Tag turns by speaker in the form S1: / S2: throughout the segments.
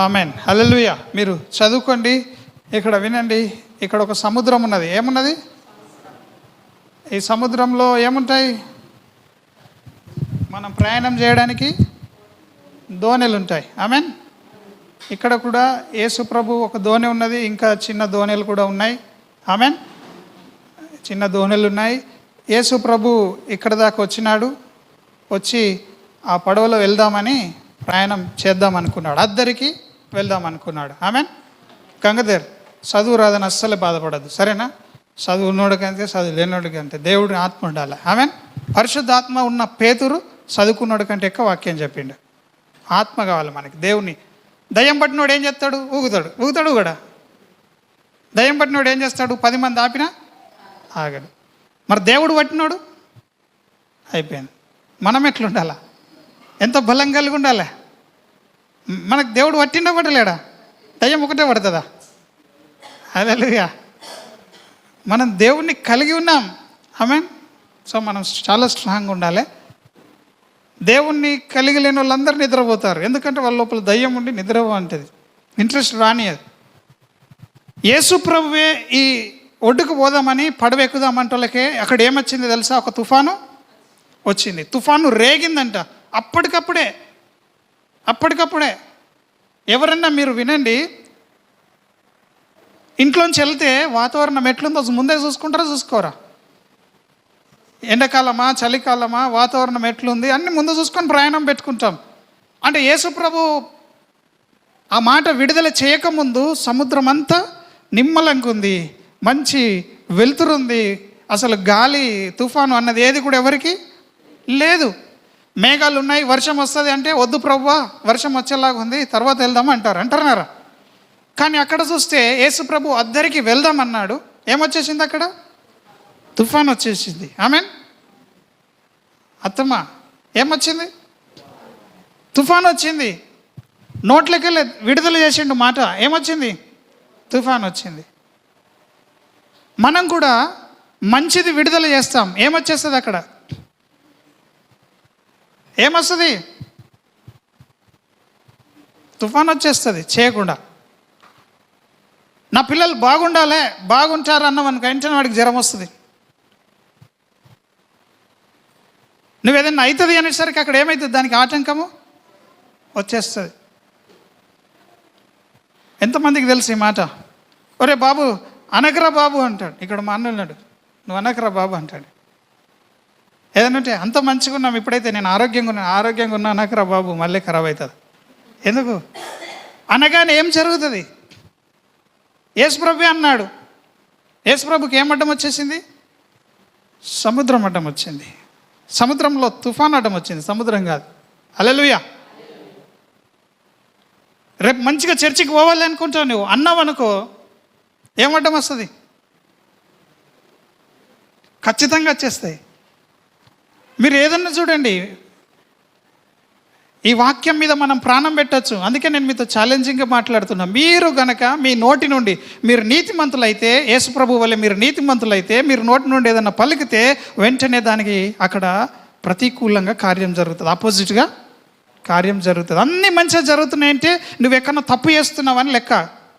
S1: Amen. హల్లెలూయా. మీరు చదువుకోండి, ఇక్కడ వినండి. ఇక్కడ ఒక సముద్రం ఉన్నది. ఏమున్నది? ఈ సముద్రంలో ఏముంటాయి? మనం ప్రయాణం చేయడానికి దోణెలు ఉంటాయి. ఆమెన్. ఇక్కడ కూడా యేసు ప్రభు ఒక దోణి ఉన్నది, ఇంకా చిన్న దోణెలు కూడా ఉన్నాయి. ఆమెన్. చిన్న దోణెలు ఉన్నాయి. యేసు ప్రభు ఇక్కడ దాకా వచ్చినాడు. వచ్చి ఆ పడవలో వెళ్దామని ప్రయాణం చేద్దాం అనుకున్నాడు. అద్దరికి వెళ్దాం అనుకున్నాడు. ఆమెన్. గంగధర్, చదువు రాదని అస్సలు బాధపడద్దు, సరేనా? చదువు ఉన్నోడికంతే, చదువు లేనోడికి అంతే. దేవుడిని ఆత్మ ఉండాలి. ఆమెన్. పరిశుద్ధాత్మ ఉన్న పేతురు చదువుకున్నోడి కంటే ఎక్కువ వాక్యం చెప్పిండు. ఆత్మ కావాలి మనకి. దేవుని దయ్యం పట్టినోడు ఏం చేస్తాడు? ఊగుతాడు కూడా. దయ్యం పట్టినోడు ఏం చేస్తాడు? 10 మంది ఆపినా ఆగడు. మరి దేవుడు పట్టినోడు అయిపోయింది. మనం ఎట్లుండాలా? ఎంత బలం కలిగి ఉండాలి? మనకు దేవుడు పట్టిండా పట్టలేడా? దయ్యం ఒకటే పడుతుందా? హల్లెలూయా. మనం దేవుణ్ణి కలిగి ఉన్నాం. ఆమేన్. సో మనం చాలా స్ట్రాంగ్గా ఉండాలి. దేవుణ్ణి కలిగి లేని వాళ్ళందరూ నిద్రపోతారు. ఎందుకంటే వాళ్ళ లోపల దయ్యం ఉండి నిద్ర అంటది, ఇంట్రెస్ట్ రానియదు. యేసు ప్రభువే ఈ ఒడ్డుకు పోదామని పడవ ఎక్కుదామంటోళ్ళకే అక్కడ ఏమొచ్చింది తెలుసా? ఒక తుఫాను వచ్చింది. తుఫాను రేగిందంట. అప్పటికప్పుడే ఎవరన్నా మీరు వినండి, ఇంట్లోంచి వెళ్తే వాతావరణం ఎట్లుందో ముందే చూసుకోరా? ఎండాకాలమా చలికాలమా వాతావరణం ఎట్లుంది అన్నీ ముందు చూసుకొని ప్రయాణం పెట్టుకుంటాం. అంటే యేసు ప్రభు ఆ మాట విడుదల చేయకముందు సముద్రం అంతా నిమ్మలంగా ఉంది, మంచి వెలుతురుంది, అసలు గాలి తుఫాను అన్నది ఏది కూడా ఎవరికి లేదు. మేఘాలు ఉన్నాయి, వర్షం వస్తుంది అంటే వద్దు ప్రభువా వర్షం వచ్చేలాగా ఉంది, తర్వాత వెళ్దాం అంటారా? కానీ అక్కడ చూస్తే యేసు ప్రభు అద్దరికి వెళ్దాం అన్నాడు. ఏమొచ్చేసింది అక్కడ? తుఫాన్ వచ్చేసింది. ఆమెన్. అత్తమ్మా, ఏమొచ్చింది? తుఫాన్ వచ్చింది. నోట్లోకి విడుదల చేసిండు మాట. ఏమొచ్చింది? తుఫాన్ వచ్చింది. మనం కూడా మంచిది విడుదల చేస్తాం. ఏమొచ్చేస్తుంది అక్కడ? ఏమొస్తుంది? తుఫాన్ వచ్చేస్తుంది చేయకుండా. నా పిల్లలు బాగుండాలి, బాగుంటారు అన్నవనుకో వెంటనే వాడికి జ్వరం వస్తుంది. నువ్వేదన్నా అవుతుంది అనేసరికి అక్కడ ఏమవుతుంది? దానికి ఆటంకము వచ్చేస్తుంది. ఎంతమందికి తెలుసు ఈ మాట? ఒరే బాబు అనకరా బాబు అంటాడు. ఇక్కడ మా అన్న ఉన్నాడు, నువ్వు అనకరా బాబు అంటాడు. ఏదైనా ఉంటే అంత మంచిగా ఉన్నాం, ఇప్పుడైతే నేను ఆరోగ్యంగా ఉన్నా అనకరా బాబు, మళ్ళీ ఖరాబ్ అవుతుంది. ఎందుకు అనగానే ఏం జరుగుతుంది? యేసుప్రభు అన్నాడు. యేసుప్రభుకి ఏం అడ్డం వచ్చేసింది? సముద్రం అడ్డం వచ్చింది. సముద్రంలో తుఫాన్ అడ్డం వచ్చింది, సముద్రం కాదు. హల్లెలూయా. రేపు మంచిగా చర్చికి పోవాలి అనుకుంటావు, నువ్వు అన్నావు అనుకో, ఏం అడ్డం వస్తుంది? ఖచ్చితంగా వచ్చేస్తాయి. మీరు ఏదన్నా చూడండి, ఈ వాక్యం మీద మనం ప్రాణం పెట్టచ్చు. అందుకే నేను మీతో ఛాలెంజింగ్గా మాట్లాడుతున్నా. మీరు గనక మీ నోటి నుండి మీరు నీతిమంతులైతే, యేసు ప్రభు వల్లే మీరు నీతిమంతులైతే, మీరు నోటి నుండి ఏదన్నా పలికితే వెంటనే దానికి అక్కడ ప్రతికూలంగా కార్యం జరుగుతుంది, ఆపోజిట్గా కార్యం జరుగుతుంది. అన్నీ మంచిగా జరుగుతున్నాయంటే నువ్వు ఎక్కడో తప్పు చేస్తున్నావని లెక్క.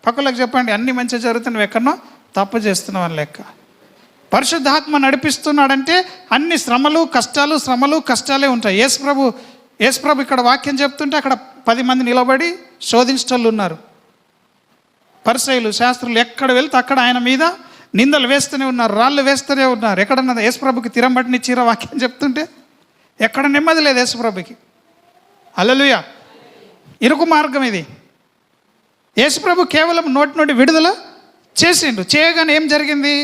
S1: పక్కలకు చెప్పండి, అన్నీ మంచిగా జరుగుతుంది, నువ్వు ఎక్కడో తప్పు చేస్తున్నావని లెక్క. పరిశుద్ధాత్మ నడిపిస్తున్నాడంటే అన్ని శ్రమలు కష్టాలే ఉంటాయి. యేసు ప్రభు ఇక్కడ వాక్యం చెప్తుంటే అక్కడ 10 మంది నిలబడి శోధించటోళ్ళు ఉన్నారు. పరిసయ్యులు, శాస్త్రులు ఎక్కడ వెళ్తే అక్కడ ఆయన మీద నిందలు వేస్తూనే ఉన్నారు, రాళ్ళు వేస్తూనే ఉన్నారు. ఎక్కడన్నా యేసు ప్రభుకి తిరంబట్టిని చీర వాక్యం చెప్తుంటే ఎక్కడ నెమ్మది లేదు యేసు ప్రభుకి. హల్లెలూయా. ఇరుకు మార్గం ఇది. యేసు ప్రభు కేవలం నోటి నుండి విడుదల చేసిండు. చేయగానే ఏం జరిగింది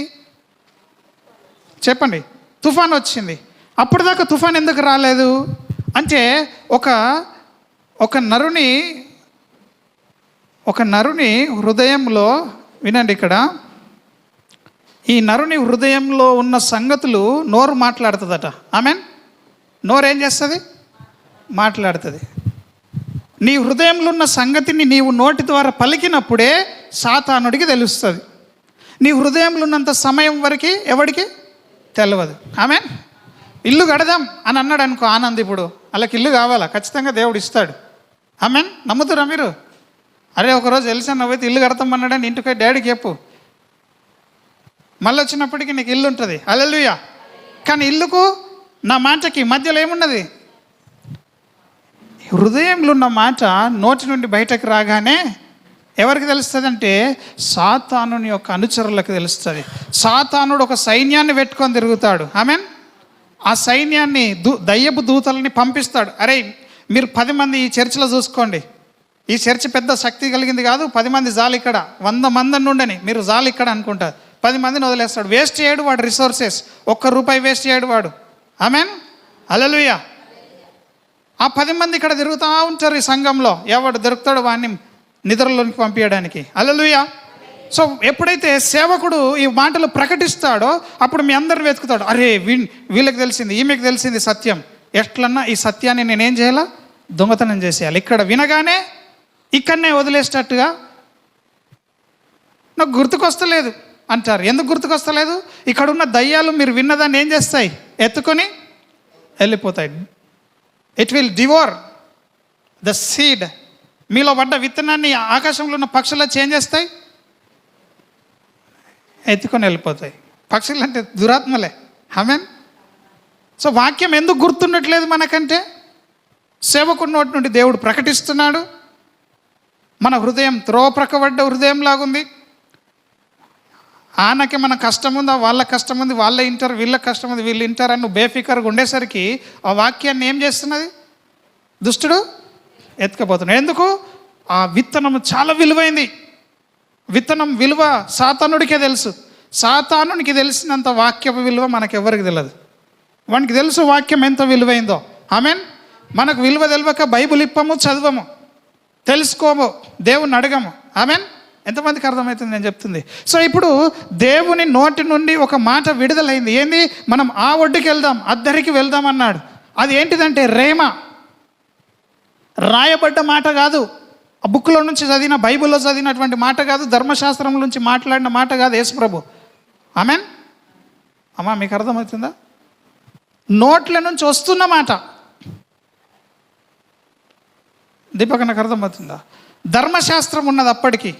S1: చెప్పండి? తుఫాన్ వచ్చింది. అప్పటిదాకా తుఫాన్ ఎందుకు రాలేదు అంటే ఒక నరుని హృదయంలో, వినండి ఇక్కడ, ఈ నరుని హృదయంలో ఉన్న సంగతులు నోరు మాట్లాడుతుందట. ఆమెన్. నోరు ఏం చేస్తుంది? మాట్లాడుతుంది. నీ హృదయంలో ఉన్న సంగతిని నీవు నోటి ద్వారా పలికినప్పుడే సాతానుడికి తెలుస్తుంది. నీ హృదయంలో ఉన్నంత సమయం వరకు ఎవడికి తెలియదు. ఆమెన్. ఇల్లు కడదాం అని అన్నాడు అనుకో ఆనంద్, ఇప్పుడు వాళ్ళకి ఇల్లు కావాలా? ఖచ్చితంగా దేవుడు ఇస్తాడు. ఆమెన్. నమ్ముతారా మీరు? అరే ఒకరోజు ఎలిసన్న పోతే ఇల్లు కడతామన్నాడని ఇంటికి డాడీకి చెప్పు, మళ్ళీ వచ్చినప్పటికీ నీకు ఇల్లు ఉంటుంది. హల్లెలూయా. కానీ ఇల్లుకు నా మాటకి మధ్యలో ఏమున్నది? హృదయంలో ఉన్న మాట నోటి నుండి బయటకు రాగానే ఎవరికి తెలుస్తుంది అంటే సాతానుని యొక్క అనుచరులకు తెలుస్తుంది. సాతానుడు ఒక సైన్యాన్ని పెట్టుకొని తిరుగుతాడు. ఆమెన్. ఆ సైన్యాన్ని దయ్యపు దూతలని పంపిస్తాడు. అరే మీరు 10 మంది ఈ చర్చిలో చూసుకోండి, ఈ చర్చ్ పెద్ద శక్తి కలిగింది కాదు, 10 మంది జాలి ఇక్కడ, 100 మంది నుండని మీరు జాలి ఇక్కడ అనుకుంటారు. 10 మందిని వదిలేస్తాడు. వేస్ట్ చేయడు వాడు రిసోర్సెస్, ₹1 వేస్ట్ చేయడు వాడు. ఆమెన్. హల్లెలూయా. ఆ 10 మంది ఇక్కడ తిరుగుతూ ఉంటారు ఈ సంఘంలో. ఎవడు దొరుకుతాడు వాడిని నిద్రలోనికి పంపించడానికి. హల్లెలూయా. సో ఎప్పుడైతే సేవకుడు ఈ మాటలు ప్రకటిస్తాడో అప్పుడు మీ అందరిని వెతుకుతాడు. అరే వీళ్ళకి తెలిసింది, ఈమెకి తెలిసింది సత్యం, ఎట్లన్నా ఈ సత్యాన్ని నేనేం చేయాలా? దొంగతనం చేసేయాలి. ఇక్కడ వినగానే ఇక్కడనే వదిలేసేటట్టుగా నాకు గుర్తుకొస్తలేదు అంటారు. ఎందుకు గుర్తుకొస్తలేదు? ఇక్కడున్న దయ్యాలు మీరు విన్నదాన్ని ఏం చేస్తాయి? ఎత్తుకొని వెళ్ళిపోతాయి. It will devour the seed. మీలో పడ్డ విత్తనాన్ని ఆకాశంలో ఉన్న పక్షులు చేంజ్ చేస్తాయి, ఎత్తుకొని వెళ్ళిపోతాయి. పక్షులు అంటే దురాత్మలే. ఆమెన్. సో వాక్యం ఎందుకు గుర్తుండట్లేదు మనకంటే సేవకుడి నోటి నుండి దేవుడు ప్రకటిస్తున్నాడు. మన హృదయం త్రోప్రకబడ్డ హృదయం లాగుంది. ఆనకి మన కష్టం ఉందా, వాళ్ళ కష్టం ఉంది, వాళ్ళ ఇంటారు, వీళ్ళ కష్టం ఉంది, వీళ్ళు ఇంటారు అని నువ్వు బేఫికర్గా ఉండేసరికి ఆ వాక్యాన్ని ఏం చేస్తున్నది? దుష్టుడు ఎత్తుకపోతున్నాడు. ఎందుకు? ఆ విత్తనం చాలా విలువైంది. విత్తనం విలువ సాతానుడికే తెలుసు. సాతానునికి తెలిసినంత వాక్యపు విలువ మనకెవరికి తెలియదు. వానికి తెలుసు వాక్యం ఎంత విలువైందో. ఆమెన్. మనకు విలువ తెలియక బైబిల్ ఇప్పము, చదవము, తెలుసుకోము, దేవుణ్ణి అడగము. ఆమెన్. ఎంతమందికి అర్థమవుతుంది నేను చెప్తుంది? సో ఇప్పుడు దేవుని నోటి నుండి ఒక మాట విడుదలైంది. ఏంది? మనం ఆ ఒడ్డుకి వెళ్దాం, అద్దరికి వెళ్దాం అన్నాడు. అది ఏంటిదంటే రేమా, రాయబడ్డ మాట కాదు, ఆ బుక్లో నుంచి చదివిన, బైబిల్లో చదివినటువంటి మాట కాదు, ధర్మశాస్త్రం నుంచి మాట్లాడిన మాట కాదు యేసుప్రభు. ఆమెన్. అమ్మా మీకు అర్థమవుతుందా? నోట్ల నుంచి వస్తున్న మాట. దీపక నాకు అర్థమవుతుందా? ధర్మశాస్త్రం ఉన్నది అప్పటికి,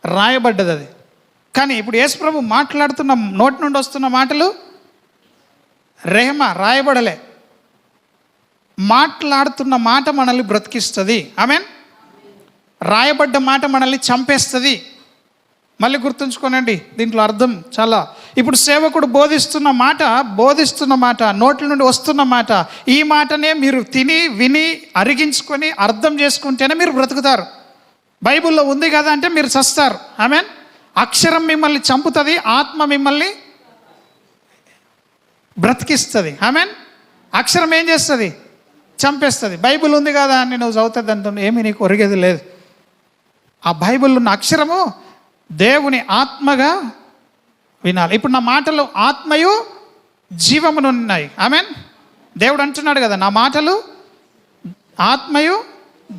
S1: రాయబడ్డది అది. కానీ ఇప్పుడు యేసుప్రభు మాట్లాడుతున్న నోటి నుండి వస్తున్న మాటలు రెహమా, రాయబడలే. మాట్లాడుతున్న మాట మనల్ని బ్రతికిస్తుంది. ఆమెన్. రాయబడ్డ మాట మనల్ని చంపేస్తుంది. మళ్ళీ గుర్తుంచుకోనండి, దీంట్లో అర్థం చాలా. ఇప్పుడు సేవకుడు బోధిస్తున్న మాట, నోట్ల నుండి వస్తున్న మాట, ఈ మాటనే మీరు తిని విని అరిగించుకొని అర్థం చేసుకుంటేనే మీరు బ్రతుకుతారు. బైబిల్లో ఉంది కదా అంటే మీరు చస్తారు. ఆమెన్. అక్షరం మిమ్మల్ని చంపుతుంది, ఆత్మ మిమ్మల్ని బ్రతికిస్తుంది. ఆమెన్. అక్షరం ఏం చేస్తుంది? చంపేస్తుంది. బైబిల్ ఉంది కదా అని నువ్వు చదువుతుంది అంత ఏమీ నీకు ఒరిగేది లేదు. ఆ బైబిల్ ఉన్న అక్షరము దేవుని ఆత్మగా వినాలి. ఇప్పుడు నా మాటలు ఆత్మయు జీవమునున్నాయి. ఆమెన్. దేవుడు అంటున్నాడు కదా, నా మాటలు ఆత్మయు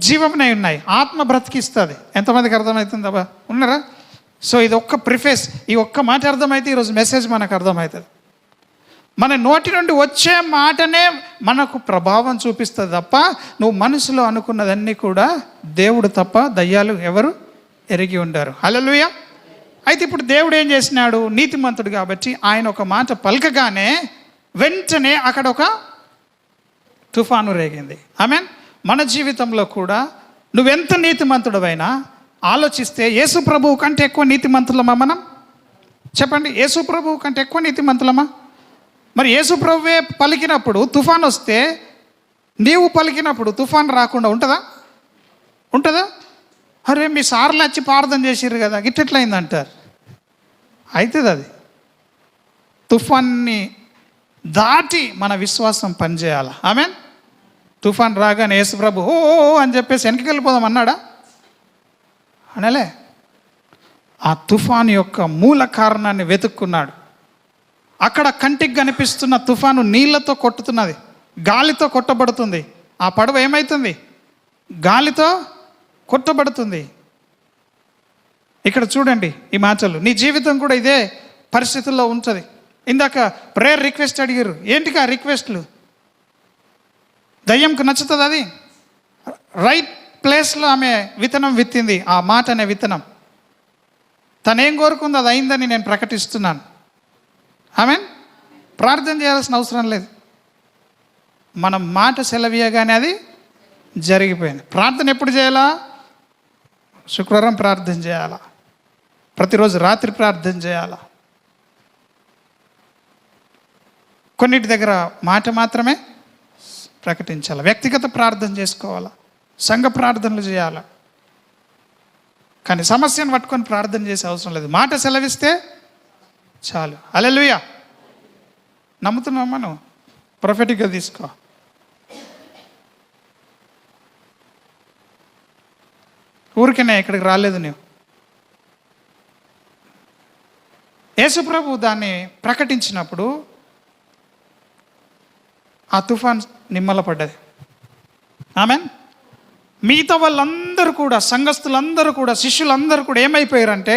S1: జీవమునై ఉన్నాయి. ఆత్మ బ్రతికిస్తుంది. ఎంతమందికి అర్థమవుతుందా? ఉన్నారా? సో ఇది ఒక్క ప్రిఫేస్, ఈ ఒక్క మాట అర్థమైతే ఈరోజు మెసేజ్ మనకు అర్థమవుతుంది. మన నోటి నుండి వచ్చే మాటనే మనకు ప్రభావం చూపిస్తుంది తప్ప నువ్వు మనసులో అనుకున్నదన్నీ కూడా దేవుడు తప్ప దయ్యాలు ఎవరు ఎరిగి ఉంటారు. హల్లెలూయా. అయితే ఇప్పుడు దేవుడు ఏం చేసినాడు? నీతిమంతుడు కాబట్టి ఆయన ఒక మాట పలకగానే వెంటనే అక్కడ ఒక తుఫాను రేగింది. ఆమెన్. మన జీవితంలో కూడా నువ్వెంత నీతిమంతుడవైనా ఆలోచిస్తే యేసు ప్రభువు కంటే ఎక్కువ నీతిమంతులమా మనం? చెప్పండి, యేసు ప్రభువు కంటే ఎక్కువ నీతిమంతులమా? మరి యేసు ప్రభువే పలికినప్పుడు తుఫాన్ వస్తే నీవు పలికినప్పుడు తుఫాన్ రాకుండా ఉంటుందా? అరే మీ సార్లు వచ్చి ప్రార్థన చేసిర్రు కదా, గిట్టెట్లయింది అంటారు. అవుతుంది. అది తుఫాన్ని దాటి మన విశ్వాసం పనిచేయాలి. ఆమెన్. తుఫాన్ రాగానే యేసుప్రభు ఓ అని చెప్పేసి వెనక్కి వెళ్ళిపోదాం అన్నాడా? అనలే. ఆ తుఫాను యొక్క మూల కారణాన్ని వెతుక్కున్నాడు. అక్కడ కంటికి కనిపిస్తున్న తుఫాను నీళ్లతో కొట్టుతున్నది, గాలితో కొట్టబడుతుంది. ఆ పడవ ఏమవుతుంది? గాలితో కొట్టబడుతుంది. ఇక్కడ చూడండి ఈ మాటలు. నీ జీవితం కూడా ఇదే పరిస్థితుల్లో ఉంటుంది. ఇందాక ప్రేయర్ రిక్వెస్ట్ అడిగారు. ఏంటికి ఆ రిక్వెస్ట్లు? దయ్యంకు నచ్చుతుంది అది? రైట్ ప్లేస్లో ఆమె విత్తనం విత్తింది, ఆ మాట అనే విత్తనం. తనేం కోరుకుందో అది అయిందని నేను ప్రకటిస్తున్నాను. ఆమెన్. ప్రార్థన చేయాల్సిన అవసరం లేదు. మనం మాట సెలవీయగానే అది జరిగిపోయింది. ప్రార్థన ఎప్పుడు చేయాలా? శుక్రవారం ప్రార్థన చేయాలా, ప్రతిరోజు రాత్రి ప్రార్థన చేయాలా. కొన్నిటి దగ్గర మాట మాత్రమే ప్రకటించాలి. వ్యక్తిగత ప్రార్థన చేసుకోవాలా, సంఘ ప్రార్థనలు చేయాలా. కానీ సమస్యను పట్టుకొని ప్రార్థన చేసే అవసరం లేదు. మాట సెలవిస్తే చాలు. హల్లెలూయా. నమ్ముతున్నామా? నువ్వు ప్రొఫెటిక్గా తీసుకో. ఊరికనే ఇక్కడికి రాలేదు నీవు. యేసు ప్రభు దాన్ని ప్రకటించినప్పుడు ఆ తుఫాన్ నిమ్మలపడ్డది. ఆమెన్. మిగతా వాళ్ళందరూ కూడా, సంఘస్థులందరూ కూడా, శిష్యులందరూ కూడా ఏమైపోయారంటే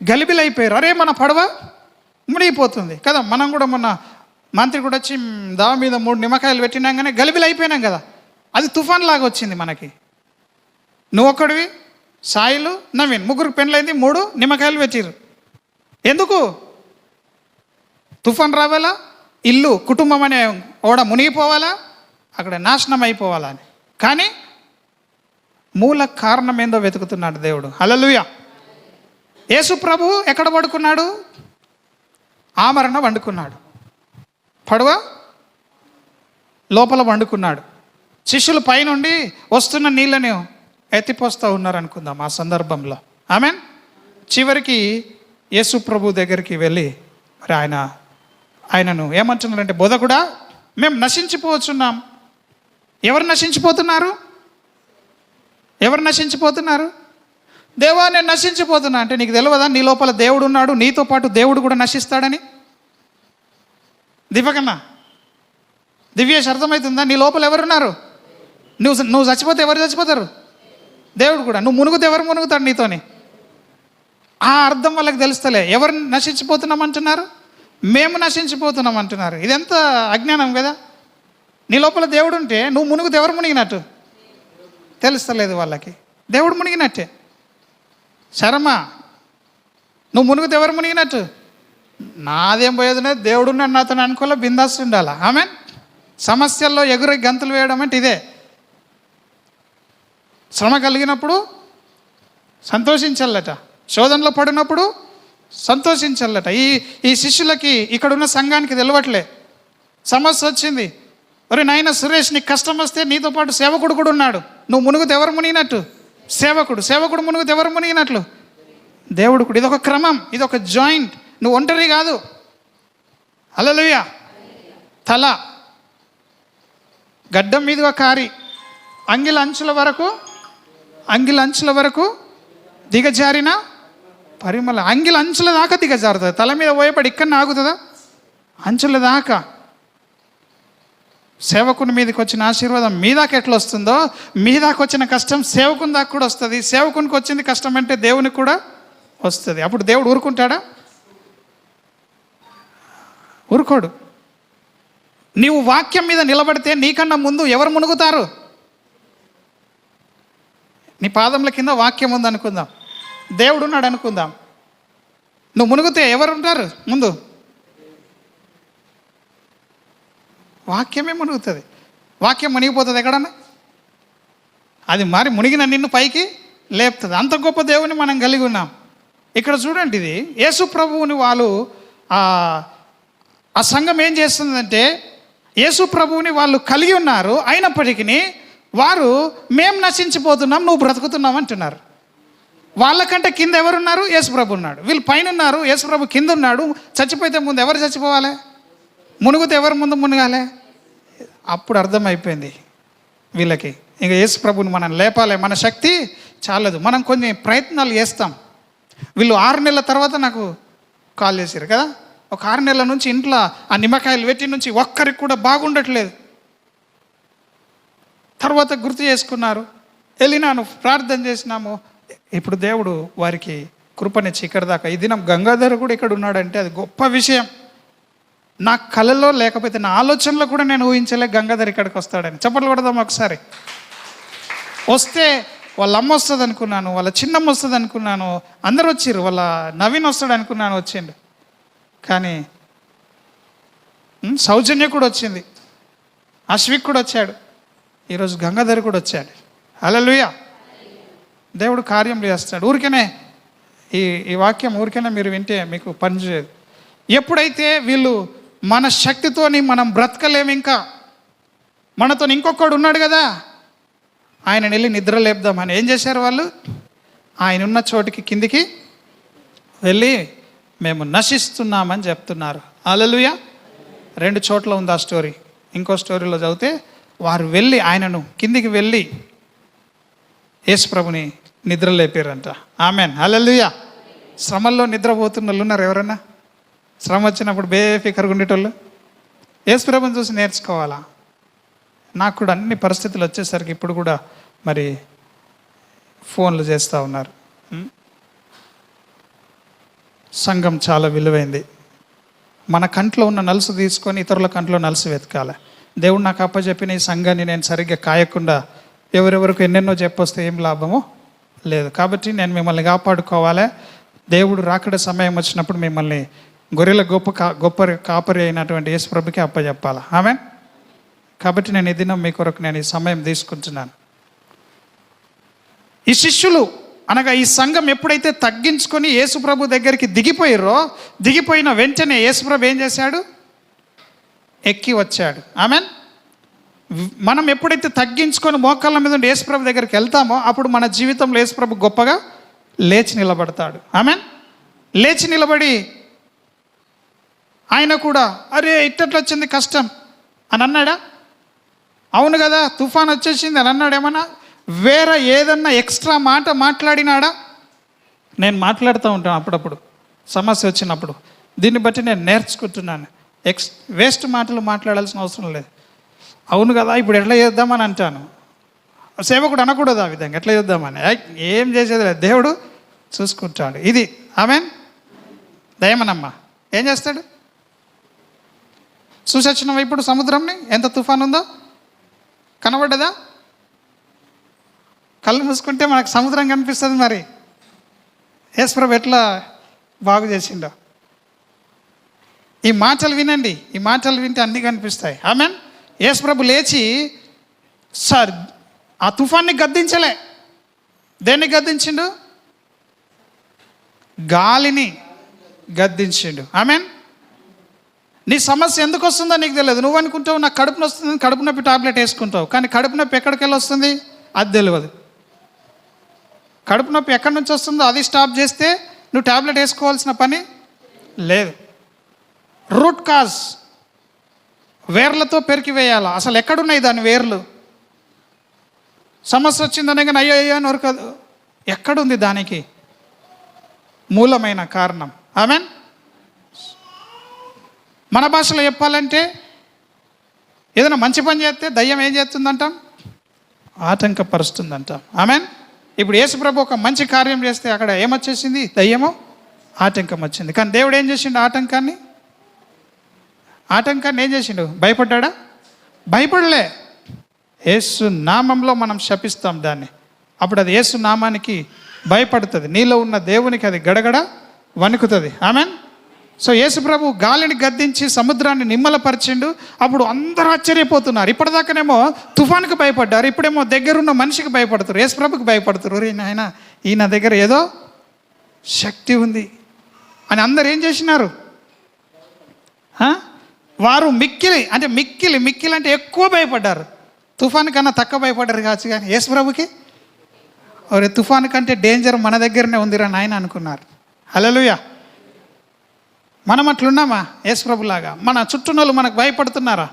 S1: గలిబిలైపోయారు. అరే మన పడవ మునిగిపోతుంది కదా. మనం కూడా మొన్న మంత్రి కూడా వచ్చి దావ మీద 3 నిమ్మకాయలు పెట్టినాగానే గలిబిలైపోయినాం కదా. అది తుఫాన్ లాగా వచ్చింది మనకి. నువ్వు ఒక్కడివి, సాయిలు, నవీన్, 3 పెళ్ళైంది, 3 నిమ్మకాయలు పెట్టిరు. ఎందుకు? తుఫాన్ రావాలా, ఇల్లు కుటుంబం అనే ఓడ మునిగిపోవాలా, అక్కడ నాశనం అయిపోవాలా అని. కానీ మూల కారణం ఏందో వెతుకుతున్నాడు దేవుడు. హల్లెలూయా. యేసు ప్రభు ఎక్కడ పడుకున్నాడు? ఆమరణ వండుకున్నాడు. పడవ లోపల వండుకున్నాడు. శిష్యులు పైనుండి వస్తున్న నీళ్ళని ఎత్తిపోస్తూ ఉన్నారు అనుకుందాం ఆ సందర్భంలో. ఆమెన్. చివరికి యేసు ప్రభు దగ్గరికి వెళ్ళి మరి ఆయనను ఏమంటున్నారంటే, బోధకుడా, మేము నశించిపోతున్నాం. ఎవరు నశించిపోతున్నారు? ఎవరు నశించిపోతున్నారు? దేవా, నేను నశించిపోతున్నా అంటే నీకు తెలియదా నీ లోపల దేవుడు ఉన్నాడు, నీతో పాటు దేవుడు కూడా నశిస్తాడని? దివ్యకన్నా, దివ్యేష్ అర్థమవుతుందా? నీ లోపల ఎవరున్నారు? నువ్వు చచ్చిపోతే ఎవరు చచ్చిపోతారు? దేవుడు కూడా. నువ్వు మునుగుతే ఎవరు మునుగుతాడు నీతోని? ఆ అర్థం వాళ్ళకి తెలుస్తలే. ఎవరు నశించిపోతున్నాం అంటున్నారు? మేము నశించిపోతున్నాం అంటున్నారు. ఇదెంత అజ్ఞానం కదా. నీ లోపల దేవుడు ఉంటే నువ్వు మునుగుతే ఎవరు మునిగినట్టు తెలుస్తలేదు వాళ్ళకి. దేవుడు మునిగినట్టే. శర్మ, నువ్వు మునుగుతే ఎవరు మునిగినట్టు? నాదేం పోయేదినే, దేవుడున్నాడు నాతో అనుకోలే, బిందాస్ ఉండాలా. ఆమెన్. సమస్యల్లో ఎగురు గంతులు వేయడం అంటే ఇదే. శ్రమ కలిగినప్పుడు సంతోషించాలట, శోధనలో పడినప్పుడు సంతోషించాలట. ఈ శిష్యులకి, ఇక్కడున్న సంఘానికి తెలియట్లే. సమస్య వచ్చింది, ఒరే నాయన సురేష్, నీకు కష్టం వస్తే నీతో పాటు సేవకుడు కూడా ఉన్నాడు. నువ్వు మునుగుతే ఎవరు మునిగినట్టు? సేవకుడు మునుగుతే ఎవరు మునిగినట్లు? దేవుడు కూడా. ఇదొక క్రమం, ఇదొక జాయింట్. నువ్వు ఒంటరి కాదు. హల్లెలూయా. తల గడ్డం మీదుగా కారి అంగిల అంచుల వరకు దిగజారిన పరిమళ. అంగిల అంచుల దాకా దిగజారుతుంది. తల మీద పోయేపడి ఇక్కడ ఆగుతుందా? అంచుల దాకా. సేవకుని మీదకి వచ్చిన ఆశీర్వాదం మీ దాకా ఎట్లా వస్తుందో, మీ దాకా వచ్చిన కష్టం సేవకుని దాకా కూడా వస్తుంది. సేవకునికి వచ్చింది కష్టం అంటే దేవునికి కూడా వస్తుంది. అప్పుడు దేవుడు ఊరుకుంటాడా? ఊరుకోడు. నీవు వాక్యం మీద నిలబడితే నీకన్నా ముందు ఎవరు మునుగుతారు? నీ పాదముల కింద వాక్యం ఉంది అనుకుందాం, దేవుడు ఉన్నాడు అనుకుందాం. నువ్వు మునుగుతే ఎవరు ఉంటారు ముందు? వాక్యమే మునుగుతుంది. వాక్యం మునిగిపోతుంది ఎక్కడన్నా? అది మరి మునిగిన నిన్ను పైకి లేపుతుంది. అంత గొప్ప దేవుని మనం కలిగి ఉన్నాం. ఇక్కడ చూడండి, ఇది యేసు ప్రభువుని వాళ్ళు ఆ సంఘం ఏం చేస్తుందంటే, యేసు ప్రభువుని వాళ్ళు కలిగి ఉన్నారు, అయినప్పటికీ వారు మేము నశించిపోతున్నాం, నువ్వు బ్రతుకుతున్నావు అంటున్నారు. వాళ్ళకంటే కింద ఎవరున్నారు? యేసు ప్రభు ఉన్నాడు. వీళ్ళు పైన ఉన్నారు, యేసు ప్రభు కింద ఉన్నాడు. చచ్చిపోతే ముందు ఎవరు చచ్చిపోవాలి? మునుగుతే ఎవరు ముందు మునగాలి? అప్పుడు అర్థమైపోయింది వీళ్ళకి, ఇంకా యేసు ప్రభుని మనం లేపాలి, మన శక్తి చాలదు. మనం కొన్ని ప్రయత్నాలు చేస్తాం. వీళ్ళు 6 నెలల తర్వాత నాకు కాల్ చేశారు కదా. ఒక 6 నెలల నుంచి ఇంట్లో ఆ నిమ్మకాయలు పెట్టి నుంచి ఒక్కరికి కూడా బాగుండట్లేదు. తర్వాత గుర్తు చేసుకున్నారు, వెళ్ళినాను, ప్రార్థన చేసినాము. ఇప్పుడు దేవుడు వారికి కృపనిచ్చి ఇక్కడ దాకా. ఈ దినం గంగాధర్ కూడా ఇక్కడ ఉన్నాడంటే అది గొప్ప విషయం. నా కళలో లేకపోతే నా ఆలోచనలో కూడా నేను ఊహించలే గంగాధర్ ఇక్కడికి వస్తాడని. చప్పట్లు కొడదాం ఒకసారి. వస్తే వాళ్ళ అమ్మ వస్తుంది అనుకున్నాను, వాళ్ళ చిన్నమ్మ వస్తుంది అనుకున్నాను, అందరు వచ్చిర్రు, వాళ్ళ నవీన్ వస్తాడు అనుకున్నాను, వచ్చిండు. కానీ సౌజన్య కూడా వచ్చింది, అశ్విక్ కూడా వచ్చాడు, ఈరోజు గంగాధర్ కూడా వచ్చాడు. హల్లెలూయా. దేవుడు కార్యం చేస్తాడు. ఊరికనే ఈ వాక్యం ఊరికనే మీరు వింటే మీకు పనిచేయదు. ఎప్పుడైతే వీళ్ళు మన శక్తితోని మనం బ్రతకలేము, ఇంకా మనతో ఇంకొకడు ఉన్నాడు కదా, ఆయన వెళ్ళి నిద్ర లేపుదామని ఏం చేశారు వాళ్ళు? ఆయన ఉన్న చోటికి కిందికి వెళ్ళి మేము నశిస్తున్నామని చెప్తున్నారు. హల్లెలూయా. 2 చోట్ల ఉంది ఆ స్టోరీ. ఇంకో స్టోరీలో చదివితే వారు వెళ్ళి ఆయనను కిందికి వెళ్ళి యేసుప్రభుని నిద్ర లేపారంట. ఆమెన్. హల్లెలూయా. శ్రమల్లో నిద్రపోతున్న వాళ్ళు ఉన్నారు ఎవరన్నా? శ్రమ వచ్చినప్పుడు బేఫికర్గా ఉండేటోళ్ళు యేసుప్రభుని చూసి నేర్చుకోవాలా. నాకు కూడా అన్ని పరిస్థితులు వచ్చేసరికి ఇప్పుడు కూడా మరి ఫోన్లు చేస్తూ ఉన్నారు. సంఘం చాలా విలువైంది. మన కంట్లో ఉన్న నలుసు తీసుకొని ఇతరుల కంట్లో నలుసు వెతకాలి. దేవుడు నాకు అప్పచెప్పిన ఈ సంఘాన్ని నేను సరిగ్గా కాయకుండా ఎవరెవరికి ఎన్నెన్నో చెప్పొస్తే ఏం లాభమో లేదు. కాబట్టి నేను మిమ్మల్ని కాపాడుకోవాలి. దేవుడు రాకడ సమయం వచ్చినప్పుడు మిమ్మల్ని గొర్రెల గొప్ప కాపరి అయినటువంటి యేసుప్రభుకి అప్పచెప్పాలి. ఆమెన్. కాబట్టి నేను ఈ దినం మీ కొరకు నేను ఈ సమయం తీసుకుంటున్నాను. ఈ శిష్యులు అనగా ఈ సంఘం ఎప్పుడైతే తగ్గించుకొని యేసుప్రభు దగ్గరికి దిగిపోయిన వెంటనే యేసుప్రభు ఏం చేశాడు? ఎక్కి వచ్చాడు. ఆమెన్. మనం ఎప్పుడైతే తగ్గించుకొని మోకాళ్ళ మీద ఉండి యేసుప్రభు దగ్గరికి వెళ్తామో అప్పుడు మన జీవితంలో యేసుప్రభు గొప్పగా లేచి నిలబడతాడు. ఆమెన్. లేచి నిలబడి ఆయన కూడా అరే ఇట్టట్లు వచ్చింది కష్టం అని అన్నాడా? అవును కదా తుఫాన్ వచ్చేసింది అని అన్నాడు. ఏమన్నా వేరే ఏదన్నా ఎక్స్ట్రా మాట మాట్లాడినాడా? నేను మాట్లాడుతూ ఉంటాను అప్పుడప్పుడు సమస్య వచ్చినప్పుడు. దీన్ని బట్టి నేను నేర్చుకుంటున్నాను. వేస్ట్ మాటలు మాట్లాడాల్సిన అవసరం లేదు. అవును కదా ఇప్పుడు ఎట్లా చేద్దామని అంటాను. సేవకుడు అనకూడదు ఆ విధంగా, ఎట్లా చేద్దామని. ఏం చేసేది లేదు, దేవుడు చూసుకుంటాడు. ఇది ఆమెన్. దయమనమ్మా ఏం చేస్తాడు? చూసొచ్చినావా ఇప్పుడు సముద్రంని ఎంత తుఫాన్ ఉందో? కనబడ్డదా? కళ్ళు మూసుకుంటే మనకు సముద్రం కనిపిస్తుంది. మరి యేసుప్రభు ఎట్లా బాగు చేసిండో. ఈ మాటలు వినండి, ఈ మాటలు వింటే అన్నీ కనిపిస్తాయి. ఆమెన్. యేసుప్రభు లేచి సార్ ఆ తుఫాన్ని గద్దించలే. దేన్ని గద్దించిండు? గాలిని గద్దించిండు. ఆమెన్. నీ సమస్య ఎందుకు వస్తుందో నీకు తెలియదు. నువ్వు అనుకుంటావు నాకు కడుపు నొప్పి వస్తుంది, కడుపు నొప్పి టాబ్లెట్ వేసుకుంటావు. కానీ కడుపు నొప్పి ఎక్కడికి వెళ్ళి వస్తుంది అది తెలియదు. కడుపు నొప్పి ఎక్కడి నుంచి వస్తుందో అది స్టాప్ చేస్తే నువ్వు టాబ్లెట్ వేసుకోవాల్సిన పని లేదు. రూట్ కాజ్ వేర్లతో పెరికి వేయాలి. అసలు ఎక్కడున్నాయి దాని వేర్లు? సమస్య వచ్చిందనే కానీ అయ్యో అని వరకదు. ఎక్కడుంది దానికి మూలమైన కారణం? ఆమెన్. మన భాషలో చెప్పాలంటే ఏదైనా మంచి పని చేస్తే దయ్యం ఏం చేస్తుందంటాం? ఆటంకపరుస్తుందంటాం. ఆమెన్. ఇప్పుడు యేసుప్రభు ఒక మంచి కార్యం చేస్తే అక్కడ ఏమొచ్చేసింది? దయ్యము ఆటంకం వచ్చింది. కానీ దేవుడు ఏం చేసిండు? ఆటంకాన్ని ఏం చేసిండు? భయపడ్డా? భయపడలే. యేసు నామంలో మనం శపిస్తాం దాన్ని. అప్పుడు అది యేసు నామానికి భయపడుతుంది. నీలో ఉన్న దేవునికి అది గడగడ వణుకుతుంది. ఆమెన్. సో యేసుప్రభు గాలిని గద్దించి సముద్రాన్ని నిమ్మలపరిచిండు. అప్పుడు అందరూ ఆశ్చర్యపోతున్నారు. ఇప్పటిదాకానేమో తుఫాన్కి భయపడ్డారు, ఇప్పుడేమో దగ్గరున్న మనిషికి భయపడుతారు, యేసుప్రభుకి భయపడుతారు. నాయన ఈయన దగ్గర ఏదో శక్తి ఉంది అని అందరు ఏం చేసినారు? వారు మిక్కిలి అంటే ఎక్కువ భయపడ్డారు. తుఫాన్ కన్నా తక్కువ భయపడ్డారు కావచ్చు. కానీ యేసుప్రభుకి ఒరే తుఫాన్ కంటే డేంజర్ మన దగ్గరనే ఉందిరా నాయన అనుకున్నారు. హల్లెలూయా. మనం అట్లున్నామా? యేసుప్రభులాగా మన చుట్టూనోళ్ళు మనకు భయపడుతున్నారా?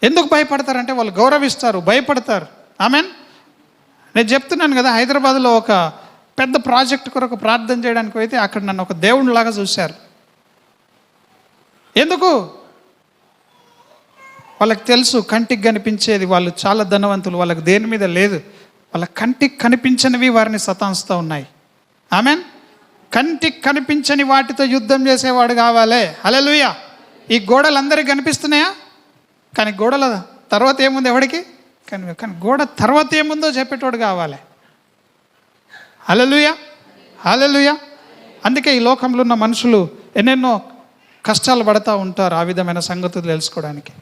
S1: ఎందుకు భయపడతారంటే వాళ్ళు గౌరవిస్తారు, భయపడతారు. ఆమెన్. నేను చెప్తున్నాను కదా, హైదరాబాద్లో ఒక పెద్ద ప్రాజెక్ట్ కొరకు ప్రార్థన చేయడానికి అయితే అక్కడ నన్ను ఒక దేవుడిలాగా చూశారు. ఎందుకు? వాళ్ళకి తెలుసు కంటికి కనిపించేది. వాళ్ళు చాలా ధనవంతులు, వాళ్ళకి దేని మీద లేదు. వాళ్ళ కంటికి కనిపించనివి వారిని సతాంచుతూ ఉన్నాయి. ఆమెన్. కంటికి కనిపించని వాటితో యుద్ధం చేసేవాడు కావాలి. హల్లెలూయా. ఈ గోడలు అందరికీ కనిపిస్తున్నాయా? కానీ గోడల తర్వాత ఏముంది? ఎవడికి? కానీ గోడ తర్వాత ఏముందో చెప్పేటోడు కావాలి. హల్లెలూయా, హల్లెలూయా. అందుకే ఈ లోకంలో ఉన్న మనుషులు ఎన్నెన్నో కష్టాలు పడుతూ ఉంటారు ఆ విధమైన సంగతులు తెలుసుకోవడానికి.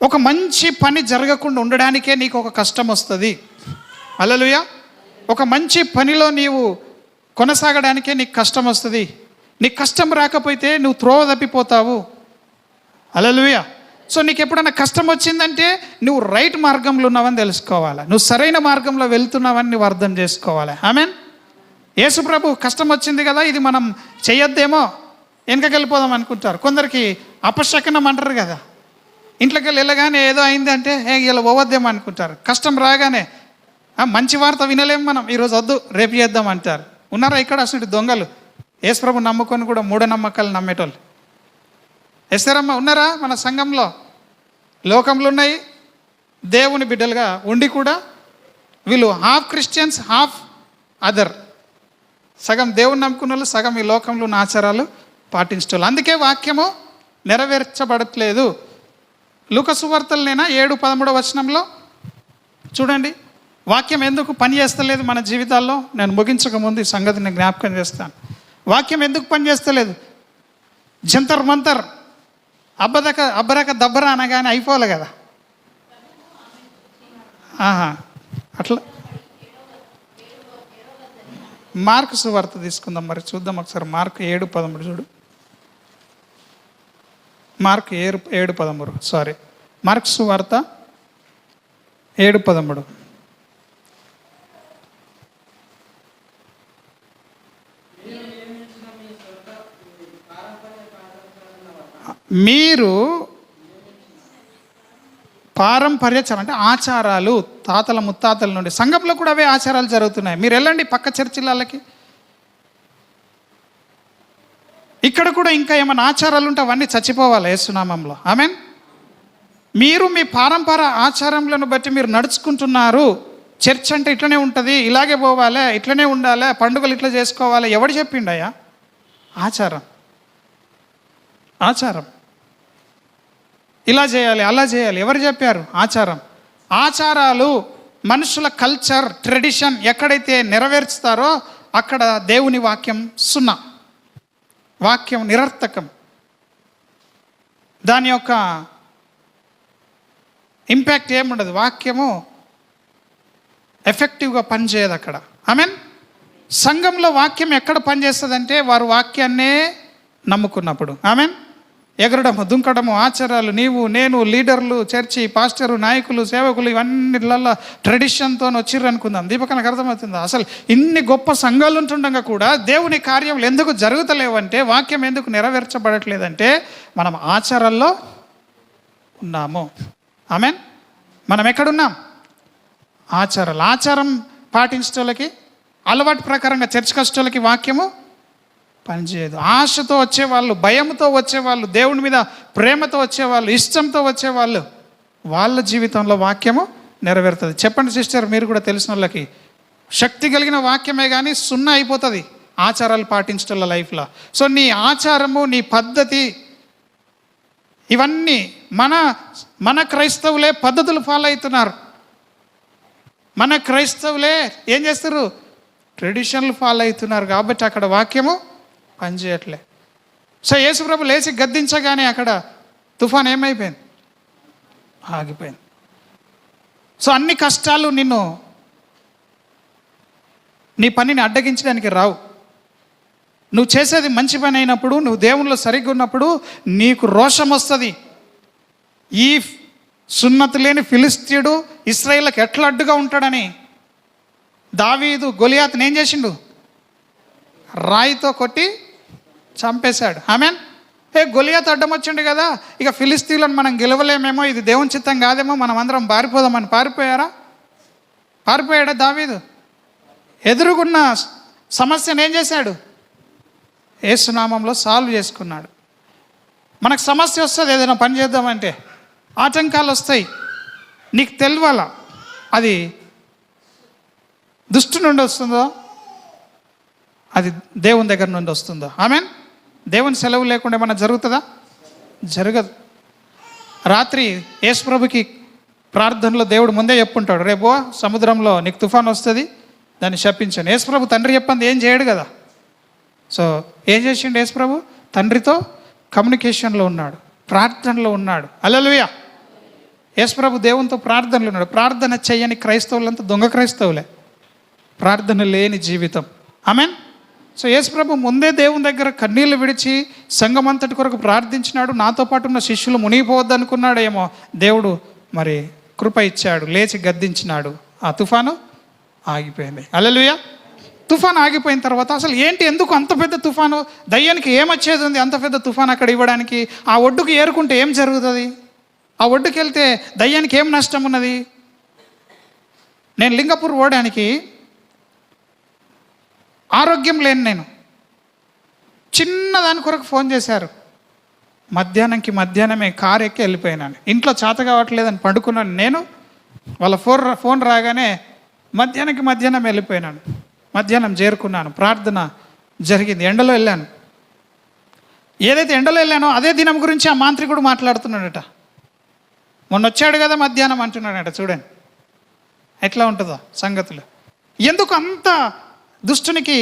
S1: ఒక మంచి పని జరగకుండా ఉండడానికే నీకు ఒక కష్టం వస్తుంది. హల్లెలూయా. ఒక మంచి పనిలో నీవు కొనసాగడానికే నీకు కష్టం వస్తుంది. నీకు కష్టం రాకపోతే నువ్వు త్రోవ తప్పిపోతావు. హల్లెలూయా. సో నీకు ఎప్పుడైనా కష్టం వచ్చిందంటే నువ్వు రైట్ మార్గంలో ఉన్నావని తెలుసుకోవాలి, నువ్వు సరైన మార్గంలో వెళ్తున్నావని నువ్వు అర్థం చేసుకోవాలి. ఆమెన్. యేసు ప్రభు కష్టం వచ్చింది కదా, ఇది మనం చేయొద్దేమో, వెనకకి వెళ్ళిపోదాం అనుకుంటారు. కొందరికి అపశకనం అంటారు కదా, ఇంట్లోకి వెళ్ళగానే ఏదో అయిందంటే ఇలా పోవద్దేమో అనుకుంటారు. కష్టం రాగానే మంచి వార్త వినలేము మనం, ఈరోజు వద్దు రేపు చేద్దాం అంటారు. ఉన్నారా ఇక్కడ అసలు దొంగలు? యేసు ప్రభు నమ్ముకొని కూడా మూఢనమ్మకాలు నమ్మేటోళ్ళు ఎస్తారమ్మా ఉన్నారా మన సంఘంలో? లోకంలో ఉన్నాయి, దేవుని బిడ్డలుగా ఉండి కూడా వీళ్ళు హాఫ్ క్రిస్టియన్స్ హాఫ్ అదర్. సగం దేవుని నమ్ముకున్న వాళ్ళు, సగం ఈ లోకంలో ఉన్న ఆచారాలు పాటించటోళ్ళు. అందుకే వాక్యము నెరవేర్చబడట్లేదు. లూకా సువార్తలనేనా 7:13 చూడండి, వాక్యం ఎందుకు పని చేస్తలేదు మన జీవితాల్లో. నేను ముగించక ముందు ఈ సంగతిని జ్ఞాపకం చేస్తాను. వాక్యం ఎందుకు పని చేస్తలేదు? జంతర్ మంతర్ అబ్బరక దబ్బర అనగానే అయిపోవాలి కదా. అట్లా మార్కు సువార్త తీసుకుందాం మరి, చూద్దాం ఒకసారి. మార్కు 7:13 చూడు. మార్కు 7:13 సారీ, మార్కు సువార్త 7:13. మీరు పారంపర్యచరం అంటే ఆచారాలు, తాతల ముత్తాతల నుండి సంఘంలో కూడా అవే ఆచారాలు జరుగుతున్నాయి. మీరు వెళ్ళండి పక్క చర్చిలకి, ఇక్కడ కూడా ఇంకా ఏమైనా ఆచారాలు ఉంటే అవన్నీ చచ్చిపోవాలి యేసునామంలో. ఆమెన్. మీరు మీ పారంపర ఆచారములను బట్టి మీరు నడుచుకుంటున్నారు. చర్చ్ అంటే ఇట్లనే ఉంటుంది, ఇలాగే పోవాలి, ఇట్లనే ఉండాలి, పండుగలు ఇట్లా చేసుకోవాలి. ఎవడు చెప్పిండయ్యా? ఆచారం, ఆచారం. ఇలా చేయాలి, అలా చేయాలి, ఎవరు చెప్పారు? ఆచారం. ఆచారాలు, మనుషుల కల్చర్, ట్రెడిషన్ ఎక్కడైతే నెరవేర్చుతారో అక్కడ దేవుని వాక్యం సున్నా, వాక్యం నిరర్థకం. దాని యొక్క ఇంపాక్ట్ ఏముండదు, వాక్యము ఎఫెక్టివ్గా పనిచేయదు అక్కడ. ఆమెన్. సంఘంలో వాక్యం ఎక్కడ పనిచేస్తుందంటే వారు వాక్యాన్నే నమ్ముకున్నప్పుడు. ఆమెన్. ఎగరడము, దుంకడము, ఆచారాలు, నీవు నేను, లీడర్లు, చర్చి, పాస్టరు, నాయకులు, సేవకులు, ఇవన్నిట్లలో ట్రెడిషన్తో వచ్చిర్రు అనుకుందాం. దీపకనకు అర్థమవుతుందా? అసలు ఇన్ని గొప్ప సంఘాలు ఉంటుండగా కూడా దేవుని కార్యములు ఎందుకు జరుగుతలేవంటే, వాక్యం ఎందుకు నెరవేర్చబడట్లేదంటే మనం ఆచారాల్లో ఉన్నాము. ఆమెన్. మనం ఎక్కడున్నాం? ఆచారాలు. ఆచారం పాటించటోళ్ళకి, అలవాటు ప్రకారంగా చర్చ్ కష్టోళ్ళకి వాక్యము పనిచేయదు. ఆశతో వచ్చేవాళ్ళు, భయంతో వచ్చేవాళ్ళు, దేవుని మీద ప్రేమతో వచ్చేవాళ్ళు, ఇష్టంతో వచ్చేవాళ్ళు, వాళ్ళ జీవితంలో వాక్యము నెరవేరుతుంది. చెప్పండి సిస్టర్, మీరు కూడా తెలిసిన వాళ్ళకి. శక్తి కలిగిన వాక్యమే కానీ సున్నా అయిపోతుంది ఆచారాలు పాటించటం లైఫ్లో. సో నీ ఆచారము, నీ పద్ధతి, ఇవన్నీ మన క్రైస్తవులే పద్ధతులు ఫాలో అవుతున్నారు. మన క్రైస్తవులే ఏం చేస్తారు? ట్రెడిషన్లు ఫాలో అవుతున్నారు. కాబట్టి అక్కడ వాక్యము పనిచేయట్లే. సో యేసుప్రభు లేచి గద్దించగానే అక్కడ తుఫాన్ ఏమైపోయింది? ఆగిపోయింది. సో అన్ని కష్టాలు నీ పనిని అడ్డగించడానికి రావు. నువ్వు చేసేది మంచి పని అయినప్పుడు, నువ్వు దేవునిలో సరిగ్గా ఉన్నప్పుడు నీకు రోషం వస్తుంది. ఈ సున్నతి లేని ఫిలిస్తీయుడు ఇశ్రాయేలుకి ఎట్లా అడ్డుగా ఉంటాడని దావీదు గొలియాతుని ఏం చేసిండు? రాయితో కొట్టి చంపేశాడు. ఆమెన్. గొలియాతు అడ్డం వచ్చిండు కదా, ఇక ఫిలిస్తీయులను మనం గెలవలేమేమో, ఇది దేవుని చిత్తం కాదేమో, మనం అందరం పారిపోదామని పారిపోయాడా దావీదు? ఎదురుగున్న సమస్యను ఏం చేశాడు? యేసునామంలో సాల్వ్ చేసుకున్నాడు. మనకు సమస్య వస్తుంది, ఏదైనా పని చేద్దామంటే ఆటంకాలు వస్తాయి. నీకు తెలియాలా అది దుష్టు నుండి వస్తుందో, అది దేవుని దగ్గర నుండి వస్తుందో. ఆమెన్. దేవుని సెలవు లేకుండా ఏమన్నా జరుగుతుందా? జరగదు. రాత్రి యేసుప్రభుకి ప్రార్థనలో దేవుడు ముందే చెప్పుంటాడు, రేపు సముద్రంలో నీకు తుఫాన్ వస్తుంది, దాన్ని శపించాను. యేసుప్రభు తండ్రి చెప్పంది ఏం చేయడు కదా. సో ఏం చేసిండు యేసుప్రభు? తండ్రితో కమ్యూనికేషన్లో ఉన్నాడు, ప్రార్థనలో ఉన్నాడు. హల్లెలూయా. యేసుప్రభు దేవునితో ప్రార్థనలో ఉన్నాడు. ప్రార్థన చెయ్యని క్రైస్తవులంతా దొంగ క్రైస్తవులే, ప్రార్థన లేని జీవితం. ఆమేన్. సో యేసుప్రభు ముందే దేవుని దగ్గర కన్నీళ్లు విడిచి సంఘమంతటి కొరకు ప్రార్థించినాడు. నాతో పాటు ఉన్న శిష్యులు మునిగిపోవద్దు అనుకున్నాడు ఏమో, దేవుడు మరి కృప ఇచ్చాడు, లేచి గద్దించినాడు. ఆ తుఫాను ఆగిపోయింది. హల్లెలూయా. తుఫాను ఆగిపోయిన తర్వాత అసలు ఏంటి, ఎందుకు అంత పెద్ద తుఫాను? దయ్యానికి ఏమొచ్చేది ఉంది అంత పెద్ద తుఫాను అక్కడ ఇవ్వడానికి? ఆ ఒడ్డుకు ఏరుకుంటే ఏం జరుగుతుంది? ఆ ఒడ్డుకి వెళ్తే దయ్యానికి ఏం నష్టం ఉన్నది? నేను లింగపూర్ పోవడానికి ఆరోగ్యం లేని నేను చిన్నదాని కొరకు ఫోన్ చేశారు. మధ్యాహ్నమే కారు ఎక్కి వెళ్ళిపోయినాను. ఇంట్లో చేత కావట్లేదని పడుకున్నాను నేను. వాళ్ళ ఫోన్ రాగానే మధ్యాహ్నం వెళ్ళిపోయినాను. మధ్యాహ్నం చేరుకున్నాను. ప్రార్థన జరిగింది. ఎండలో వెళ్ళాను. ఏదైతే ఎండలో వెళ్ళానో అదే దినం గురించి ఆ మాంత్రికుడు మాట్లాడుతున్నాడట. మొన్న వచ్చాడు కదా మధ్యాహ్నం అంటున్నాడట. చూడండి ఎట్లా ఉంటుందో సంగతులు. ఎందుకు అంత దుష్టునికి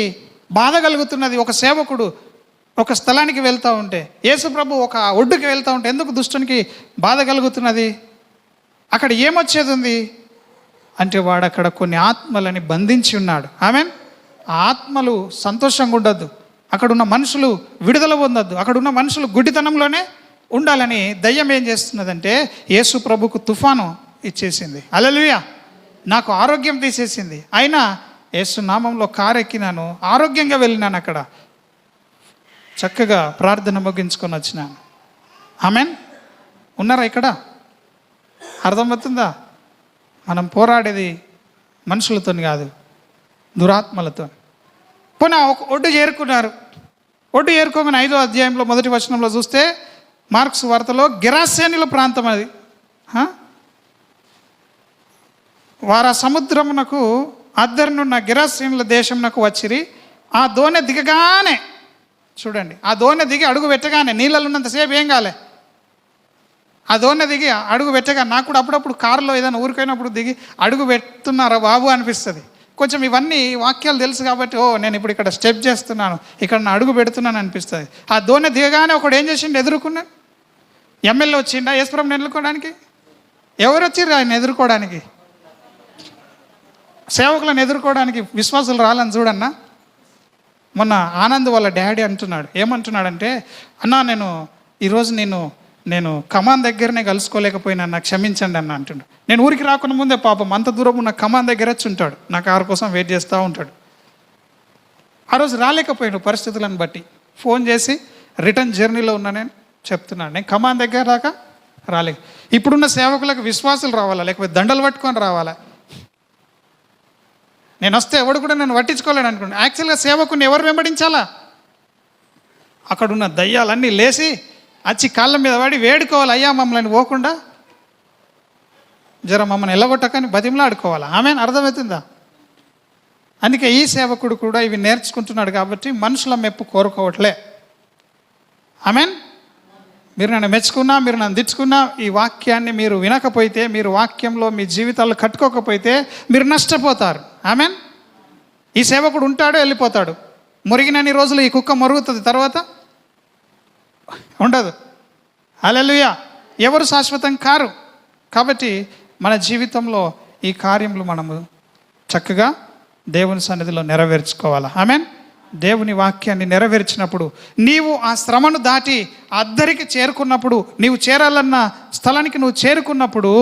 S1: బాధ కలుగుతున్నది? ఒక సేవకుడు ఒక స్థలానికి వెళ్తూ ఉంటే, యేసుప్రభు ఒక ఒడ్డుకి వెళ్తూ ఉంటే ఎందుకు దుష్టునికి బాధ కలుగుతున్నది? అక్కడ ఏమొచ్చేది ఉంది అంటే, వాడు అక్కడ కొన్ని ఆత్మలని బంధించి ఉన్నాడు. ఆమేన్. ఆ ఆత్మలు సంతోషంగా ఉండొద్దు, అక్కడున్న మనుషులు విడుదల పొందొద్దు, అక్కడున్న మనుషులు గుడ్డితనంలోనే ఉండాలని దయ్యం ఏం చేస్తున్నదంటే యేసు ప్రభుకు తుఫాను ఇచ్చేసింది. హల్లెలూయా. నాకు ఆరోగ్యం తీసేసింది. అయినా యేసు నామంలో కారు ఎక్కినాను, ఆరోగ్యంగా వెళ్ళినాను. అక్కడ చక్కగా ప్రార్థన ముగించుకొని వచ్చినాను. ఆమేన్. ఉన్నారా ఇక్కడ? అర్థమవుతుందా? మనం పోరాడేది మనుషులతో కాదు, దురాత్మలతో. పోనీ ఒక ఒడ్డు చేరుకున్నారు. ఒడ్డు చేరుకోగానే 5వ అధ్యాయంలో 1వ వచనంలో చూస్తే, మార్క్స్ వార్తలో గెరాసేనుల ప్రాంతం అది. వారు సముద్రమునకు అద్దరినున్న గెరాసేనుల దేశమునకు వచ్చిరి. ఆ దోణి దిగగానే, చూడండి, ఆ దోణి దిగి అడుగు పెట్టగానే, నీళ్ళలో ఉన్నంతసేపు ఏం కాలే, ఆ దోణి దిగి అడుగు పెట్టగా, నాకు కూడా అప్పుడప్పుడు కారులో ఏదైనా ఊరికైనప్పుడు దిగి అడుగు పెడుతున్నారా బాబు అనిపిస్తుంది. కొంచెం ఇవన్నీ వాక్యాలు తెలుసు కాబట్టి, నేను ఇప్పుడు ఇక్కడ స్టెప్ చేస్తున్నాను, ఇక్కడ నా అడుగు పెడుతున్నాను అనిపిస్తుంది. ఆ దోణి దిగగానే ఒకడు ఏం చేసిండు? ఎదుర్కొన్నాడు. ఎమ్మెల్యే వచ్చిండా యేసుప్రభుని ఎదుర్కోవడానికి? ఎవరు వచ్చిర్రు ఆయన ఎదుర్కోవడానికి? సేవకులను ఎదుర్కోవడానికి విశ్వాసులు రాలని చూడన్నా. మొన్న ఆనంద్ వాళ్ళ డాడీ అంటున్నాడు, ఏమంటున్నాడంటే, అన్నా ఈరోజు నేను కమాన్ దగ్గరనే కలుసుకోలేకపోయినా, నాకు క్షమించండి అన్న అంటుండు. నేను ఊరికి రాకుండా ముందే పాపం అంత దూరం ఉన్న కమాన్ దగ్గర వచ్చి ఉంటాడు, నా కారు కోసం వెయిట్ చేస్తూ ఉంటాడు. ఆ రోజు రాలేకపోయాడు పరిస్థితులను బట్టి. ఫోన్ చేసి రిటర్న్ జర్నీలో ఉన్నా నేను చెప్తున్నాను, నేను కమాన్ దగ్గర దాకా రాలే. ఇప్పుడున్న సేవకులకు విశ్వాసులు రావాలా, లేకపోతే దండలు పట్టుకొని రావాలా? నేను వస్తే ఎవడు కూడా నన్ను పట్టించుకోలేడు అనుకోండి. యాక్చువల్గా సేవకుని ఎవరు వెంబడించాలా? అక్కడున్న దయ్యాలన్నీ లేచి వచ్చి కాళ్ళ మీద పడి వేడుకోవాలి, అయ్యా మమ్మల్ని పోకుండా జర మమ్మల్ని ఎల్లగొట్టకని బతిమలాడుకోవాలి. ఆమెను అర్థమవుతుందా? అందుకే ఈ సేవకుడు కూడా ఇవి నేర్చుకుంటున్నాడు కాబట్టి మనుషుల మెప్పు కోరుకోవట్లే. ఆమెన్. మీరు నన్ను మెచ్చుకున్నా, మీరు నన్ను తిట్టుకున్నా, ఈ వాక్యాన్ని మీరు వినకపోతే, మీరు వాక్యంలో మీ జీవితాలు కట్టుకోకపోతే మీరు నష్టపోతారు. ఆమెన్. ఈ సేవకుడు ఉంటాడు, వెళ్ళిపోతాడు. మురిగినన్ని రోజులు ఈ కుక్క మరుగుతుంది, తర్వాత ఉండదు. హల్లెలూయా. ఎవరు శాశ్వతం కారు. కాబట్టి మన జీవితంలో ఈ కార్యములు మనము చక్కగా దేవుని సన్నిధిలో నెరవేర్చుకోవాలి. ఆమెన్. దేవుని వాక్యాన్ని నెరవేర్చినప్పుడు, నీవు ఆ శ్రమను దాటి అద్దరికి చేరుకున్నప్పుడు, నీవు చేరాలన్న స్థలానికి నువ్వు చేరుకున్నప్పుడు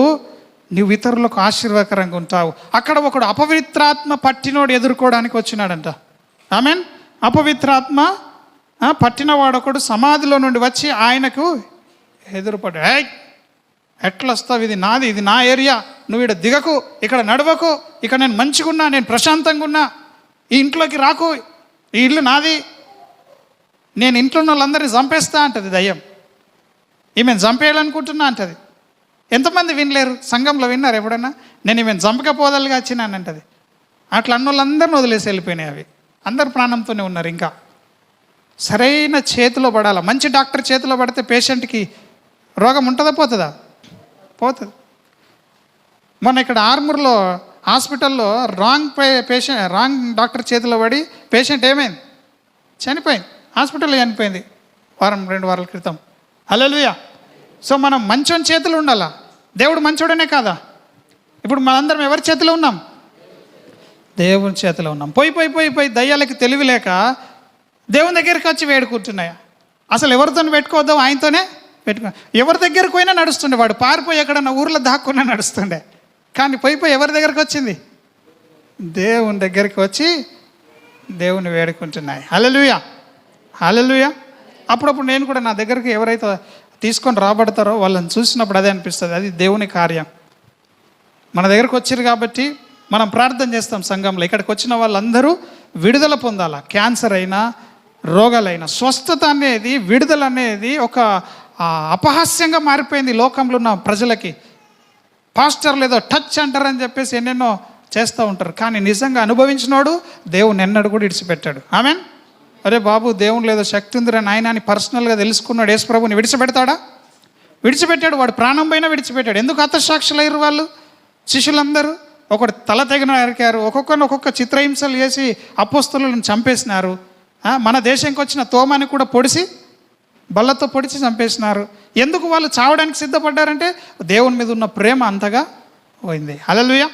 S1: నీవు ఇతరులకు ఆశీర్వాదకరంగా ఉంటావు. అక్కడ ఒకడు అపవిత్రాత్మ పట్టినోడు ఎదుర్కోవడానికి వచ్చినాడంట. ఆమెన్. అపవిత్రాత్మ పట్టినవాడొకడు సమాధిలో నుండి వచ్చి ఆయనకు ఎదురుపడ్డాడు. ఎట్లా వస్తావు? ఇది నాది, ఇది నా ఏరియా, నువ్వు ఇక్కడ దిగకు, ఇక్కడ నడవకు, ఇక్కడ నేను మంచిగా ఉన్నా, నేను ప్రశాంతంగా ఉన్నా, ఈ ఇంట్లోకి రాకు, ఈ ఇల్లు నాది, నేను ఇంట్లో ఉన్న వాళ్ళందరినీ చంపేస్తా అంటది దయ్యం. ఈమెను చంపేయాలనుకుంటున్నా అంటది. ఎంతమంది వినలేరు? సంఘంలో విన్నారు ఎప్పుడన్నా? నేను ఈమెను చంపకపోదలుగా వచ్చినానంటది. అట్లా అన్నోళ్ళందరిని వదిలేసి వెళ్ళిపోయినాయి అవి. అందరు ప్రాణంతోనే ఉన్నారు. ఇంకా సరైన చేతిలో పడాలి. మంచి డాక్టర్ చేతిలో పడితే పేషెంట్కి రోగం ఉంటుందా, పోతుందా? పోతుంది. మొన్న ఇక్కడ ఆర్మూర్లో హాస్పిటల్లో రాంగ్ డాక్టర్ చేతిలో పడి పేషెంట్ ఏమైంది? చనిపోయింది. హాస్పిటల్లో చనిపోయింది 2 వారాల క్రితం. హల్లెలూయా. సో మనం మంచోని చేతులు ఉండాలా. దేవుడు మంచోడనే కాదా? ఇప్పుడు మనందరం ఎవరి చేతిలో ఉన్నాం? దేవుని చేతిలో ఉన్నాం. పోయి దయ్యాలకి తెలివి లేక దేవుని దగ్గరికి వచ్చి వేడుకుంటున్నాయా? అసలు ఎవరితో పెట్టుకోవద్దాం, ఆయనతోనే పెట్టుకో. ఎవరి దగ్గరికి పోయినా నడుస్తుండే, వాడు పారిపోయి ఎక్కడన్నా ఊర్లో దాక్కున్నా నడుస్తుండే. కానీ పోయి ఎవరి దగ్గరికి వచ్చింది? దేవుని దగ్గరికి వచ్చి దేవుని వేడుకుంటున్నాయి. హల్లెలూయా, హల్లెలూయా. అప్పుడప్పుడు నేను కూడా నా దగ్గరికి ఎవరైతే తీసుకొని రాబడతారో వాళ్ళని చూసినప్పుడు అదే అనిపిస్తుంది, అది దేవుని కార్యం. మన దగ్గరకు వచ్చారు కాబట్టి మనం ప్రార్థన చేస్తాం సంఘంలో. ఇక్కడికి వచ్చిన వాళ్ళందరూ విడుదల పొందాలా. క్యాన్సర్ అయినా రోగాలైనా స్వస్థత అనేది, విడుదల అనేది ఒక అపహాస్యంగా మారిపోయింది లోకంలో ఉన్న ప్రజలకి. పాస్టర్లు ఏదో టచ్ అంటారని చెప్పేసి ఎన్నెన్నో చేస్తూ ఉంటారు. కానీ నిజంగా అనుభవించినోడు దేవుని ఎన్నడూ కూడా ఇడిచిపెట్టాడు. ఆమెన్. అరే బాబు, దేవుని ఏదో శక్తి ఉందిరా నాయన అని పర్సనల్గా తెలుసుకున్నాడు. యేసు ప్రభుని విడిచిపెడతాడా? విడిచిపెట్టాడు. వాడు ప్రాణం పైన విడిచిపెట్టాడు. ఎందుకు హతసాక్షులు అయ్యారు వాళ్ళు? శిష్యులందరూ ఒకటి తల తెగిన నరికారు, ఒక్కొక్క చిత్రహింసలు చేసి అపోస్తలులను చంపేసినారు. మన దేశంకి వచ్చిన తోమాని కూడా బల్లతో పొడిచి చంపేసినారు. ఎందుకు వాళ్ళు చావడానికి సిద్ధపడ్డారంటే దేవుని మీద ఉన్న ప్రేమ అంతగా పోయింది. హల్లెలూయా.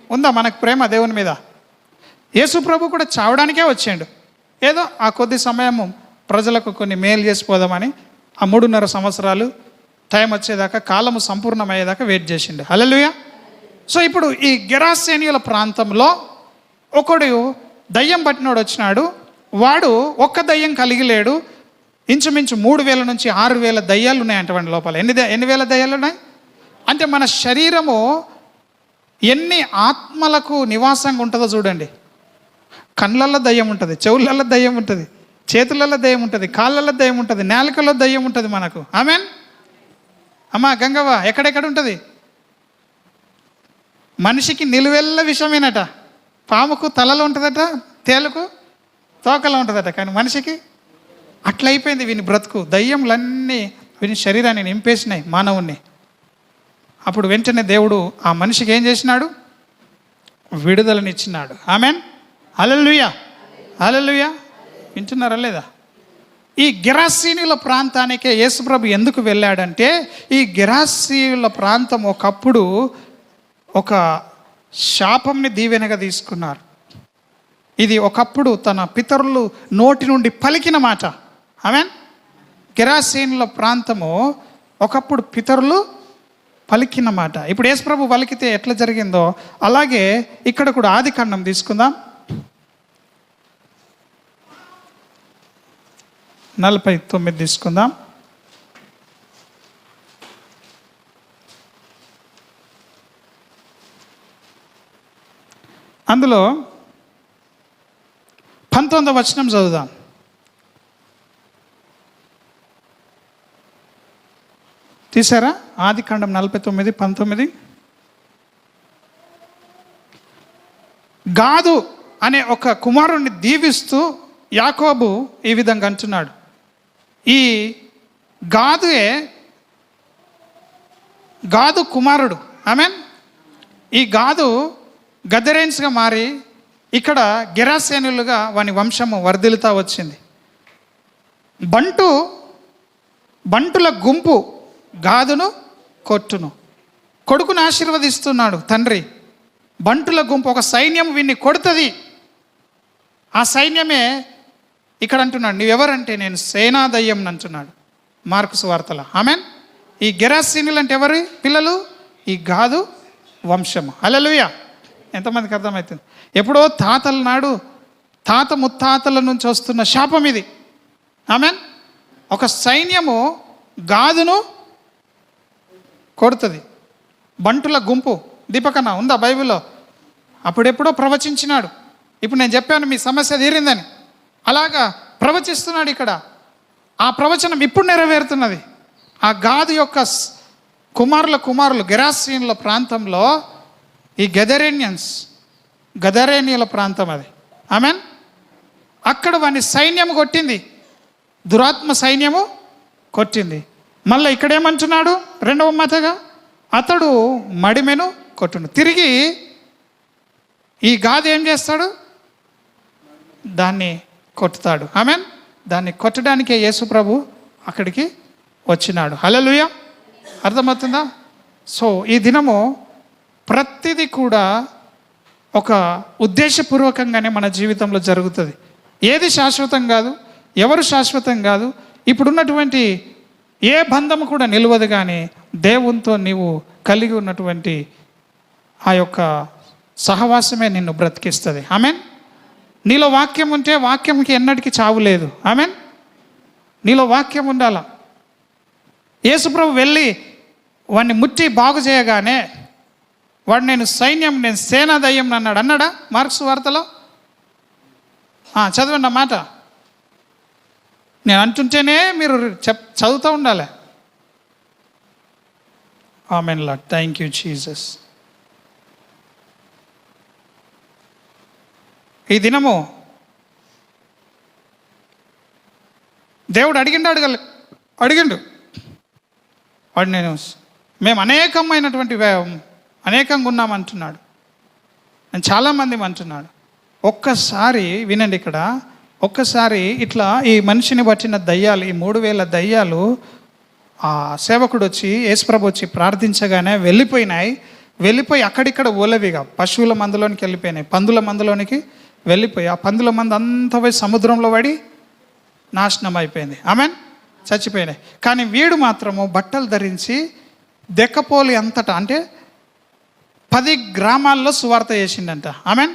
S1: ఉందా మనకు ప్రేమ దేవుని మీద? యేసు ప్రభు కూడా చావడానికే వచ్చాడు. ఏదో ఆ కొద్ది సమయము ప్రజలకు కొన్ని మేలు చేసిపోదామని ఆ 3.5 సంవత్సరాలు టైం వచ్చేదాకా, కాలము సంపూర్ణమయ్యేదాకా వెయిట్ చేసిండు. హల్లెలూయా. సో ఇప్పుడు ఈ గెరాసేనీయుల ప్రాంతంలో ఒకడు దయ్యం పట్టినోడు వచ్చినాడు. వాడు ఒక్క దయ్యం కలిగి లేడు, ఇంచుమించు 3,000 నుంచి 6,000 దయ్యాలు ఉన్నాయంట వాడి లోపల. ఎన్ని వేల దయ్యాలు ఉన్నాయి అంటే మన శరీరము ఎన్ని ఆత్మలకు నివాసంగా ఉంటుందో చూడండి. కళ్ళల్లో దయ్యం ఉంటుంది, చెవులలో దయ్యం ఉంటుంది, చేతులలో దయ్యం ఉంటుంది, కాళ్ళల్లో దయ్యం ఉంటుంది, నేలకలో దయ్యం ఉంటుంది మనకు. ఆమెన్. అమ్మా గంగవ్వ, ఎక్కడెక్కడ ఉంటుంది? మనిషికి నిలువెల్ల విషమేనట. పాముకు తలలో ఉంటుందట, తేలుకు తోకలో ఉంటుందట. కానీ మనిషికి అట్లయిపోయింది వీని బ్రతుకు. దయ్యంలన్నీ వీని శరీరాన్ని నింపేసినాయి మానవుణ్ణి. అప్పుడు వెంటనే దేవుడు ఆ మనిషికి ఏం చేసినాడు? విడుదలనిచ్చినాడు. ఆమెన్. హల్లెలూయా, హల్లెలూయా. వింటున్నారా లేదా? ఈ గెరాసీనుల ప్రాంతానికే యేసుప్రభు ఎందుకు వెళ్ళాడంటే, ఈ గెరాసీనుల ప్రాంతం ఒకప్పుడు ఒక శాపంని దీవెనగా తీసుకున్నారు. ఇది ఒకప్పుడు తన పితరులు నోటి నుండి పలికిన మాట. ఆమెన్. గెరాసీనుల ప్రాంతము ఒకప్పుడు పితరులు పలికిన మాట. ఇప్పుడు యేసుప్రభు పలికితే ఎట్లా జరిగిందో అలాగే ఇక్కడ కూడా ఆదికాండం తీసుకుందాం. 49 తీసుకుందాం. అందులో 19వ వచనం చదువుదాం. తీసారా? ఆదికాండం 49:19. గాదు అనే ఒక కుమారుణ్ణి దీవిస్తూ యాకోబు ఈ విధంగా అంటున్నాడు. ఈ గాదు కుమారుడు. ఆమెన్. ఈ గాదు గదరేన్స్గా మారి ఇక్కడ గెరాసేనులుగా వాని వంశము వర్ధిల్లుతా వచ్చింది. బంటుల గుంపు గాదును కొట్టును. కొడుకును ఆశీర్వదిస్తున్నాడు తండ్రి. బంటుల గుంపు, ఒక సైన్యం వీన్ని కొడుతుంది. ఆ సైన్యమే ఇక్కడ అంటున్నాడు, నీవెవరంటే నేను సేనాదయ్యం అంటున్నాడు మార్కు సువార్తలో. ఆమెన్. ఈ గెరాసీనులు అంటే ఎవరి పిల్లలు? ఈ గాదు వంశము. హల్లెలూయా. ఎంతమందికి అర్థమవుతుంది? ఎప్పుడో తాతల నాడు, తాత ముత్తాతల నుంచి వస్తున్న శాపం ఇది. ఆమెన్. ఒక సైన్యము గాదును కొడుతుంది. బంటుల గుంపు. దీపకన్న ఉందా బైబిల్లో? అప్పుడెప్పుడో ప్రవచించినాడు. ఇప్పుడు నేను చెప్పాను మీ సమస్య తీరిందని. అలాగా ప్రవచిస్తున్నాడు ఇక్కడ. ఆ ప్రవచనం ఇప్పుడు నెరవేరుతున్నది. ఆ గాదు యొక్క కుమారులు గెరాసీనుల ప్రాంతంలో ఈ గదరేనియల ప్రాంతం అది. ఆమెన్. అక్కడ వాని సైన్యం కొట్టింది, దురాత్మ సైన్యము కొట్టింది. మళ్ళీ ఇక్కడేమంటున్నాడు 2వ మాటగా? అతడు మడిమెను కొట్టును. తిరిగి ఈ గాది ఏం చేస్తాడు? దాన్ని కొట్టుతాడు. ఆమెన్. దాన్ని కొట్టడానికే యేసు ప్రభు అక్కడికి వచ్చినాడు. హల్లెలూయా. అర్థమవుతుందా? సో ఈ దినము ప్రతిదీ కూడా ఒక ఉద్దేశపూర్వకంగానే మన జీవితంలో జరుగుతుంది. ఏది శాశ్వతం కాదు, ఎవరు శాశ్వతం కాదు. ఇప్పుడున్నటువంటి ఏ బంధము కూడా నిలవదు, కానీ దేవునితో నీవు కలిగి ఉన్నటువంటి ఆ యొక్క సహవాసమే నిన్ను బ్రతికిస్తుంది. ఆమెన్. నీలో వాక్యం ఉంటే వాక్యంకి ఎన్నటికీ చావు లేదు. ఆమెన్. నీలో వాక్యం ఉండాల. యేసుప్రభు వెళ్ళి వాడిని ముట్టి బాగు చేయగానే వాడు నేను సైన్యం, నేను సేనా దయ్యం అన్నాడు. అన్నాడా మార్క్స్ వార్తలో? చదవండి ఆ మాట. నేను అంటుంటేనే మీరు చదువుతూ ఉండాలి. Amen lord. Thank you Jesus. ఈ దినము దేవుడు అడిగిండు వాడు మేము అనేకంగా ఉన్నామంటున్నాడు. నేను చాలామంది అంటున్నాడు. ఒక్కసారి వినండి, ఇక్కడ ఒక్కసారి ఇట్లా ఈ మనిషిని పట్టిన దయ్యాలు, ఈ 3000 దయ్యాలు ఆ సేవకుడు వచ్చి యేసుప్రభు వచ్చి ప్రార్థించగానే వెళ్ళిపోయి అక్కడిక్కడ ఓలవిగా పశువుల మందులోనికి వెళ్ళిపోయినాయి, పందుల మందులోనికి వెళ్ళిపోయి ఆ పందుల మందు అంతా పోయి సముద్రంలో పడి నాశనం అయిపోయింది. ఆమెన్. చచ్చిపోయినాయి. కానీ వీడు మాత్రము బట్టలు ధరించి దెక్కపోలి అంతటా, అంటే 10 గ్రామాల్లో సువార్త చేసిండంట. ఆమెన్.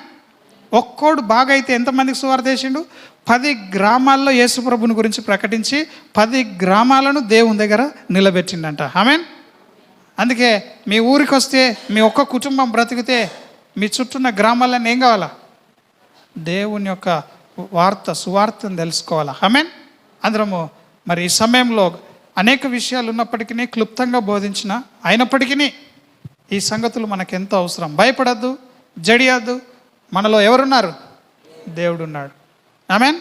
S1: ఒక్కోడు బాగా అయితే ఎంతమందికి సువార్త చేసిండు? 10 గ్రామాల్లో యేసుప్రభుని గురించి ప్రకటించి 10 గ్రామాలను దేవుని దగ్గర నిలబెట్టిండంట. ఆమెన్. అందుకే మీ ఊరికి వస్తే మీ ఒక్క కుటుంబం బ్రతికితే మీ చుట్టూన్న గ్రామాలన్నీ ఏం కావాలా? దేవుని యొక్క సువార్తను తెలుసుకోవాలా. ఆమెన్. అందరము మరి ఈ సమయంలో అనేక విషయాలు ఉన్నప్పటికీ క్లుప్తంగా బోధించిన అయినప్పటికీ ఈ సంగతులు మనకు ఎంతో అవసరం. భయపడద్దు, జడియద్దు. మనలో ఎవరున్నారు? దేవుడు ఉన్నాడు. ఆమెన్.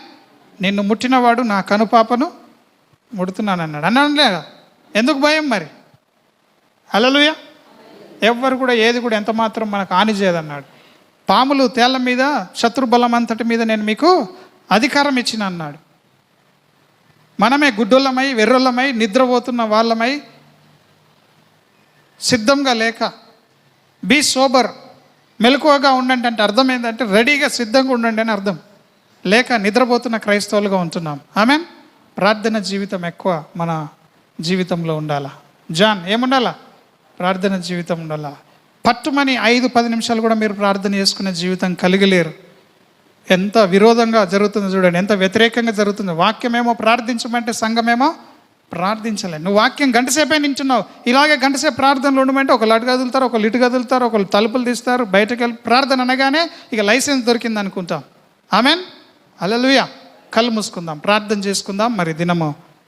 S1: నిన్ను ముట్టినవాడు నా కనుపాపను ముడుతున్నానన్నాడు. అన్నాడు. ఎందుకు భయం మరి? హల్లెలూయా. ఎవ్వరు కూడా ఏది కూడా ఎంత మాత్రం మనకు హాని చేయదన్నాడు. పాములు తేళ్ల మీద శత్రుబలం అంతటి మీద నేను మీకు అధికారం ఇచ్చిన అన్నాడు. మనమే గుడ్డోళ్ళమై వెర్రోళ్ళమై నిద్రపోతున్న వాళ్ళమై సిద్ధంగా లేక బీ సోబర్, మెలకువగా ఉండండి అంటే అర్థం ఏంటంటే రెడీగా సిద్ధంగా ఉండండి అని అర్థం. లేక నిద్రపోతున్న క్రైస్తవులుగా ఉంటున్నాం. ఆమెన్. ప్రార్థన జీవితం ఎక్కువ మన జీవితంలో ఉండాలా. జాన్ ఏముండాలా? ప్రార్థన జీవితం ఉండాలా. పట్టుమని 5-10 నిమిషాలు కూడా మీరు ప్రార్థన చేసుకునే జీవితం కలిగలేరు. ఎంత విరోధంగా జరుగుతుందో చూడండి, ఎంత వ్యతిరేకంగా జరుగుతుందో. వాక్యమేమో ప్రార్థించమంటే సంఘమేమో ప్రార్థించలే. నువ్వు వాక్యం గంటసేపే నించున్నావు. ఇలాగే గంటసేపు ప్రార్థనలు ఉండమంటే ఒకళ్ళు అటు కదులుతారు, ఒకళ్ళు ఇటు కదులుతారు, ఒకళ్ళు తలుపులు తీస్తారు, బయటకు వెళ్ళి ప్రార్థన అనగానే ఇక లైసెన్స్ దొరికింది అనుకుంటాం. ఆమెన్. హల్లెలూయా. కళ్ళు మూసుకుందాం, ప్రార్థన చేసుకుందాం. మరి దినము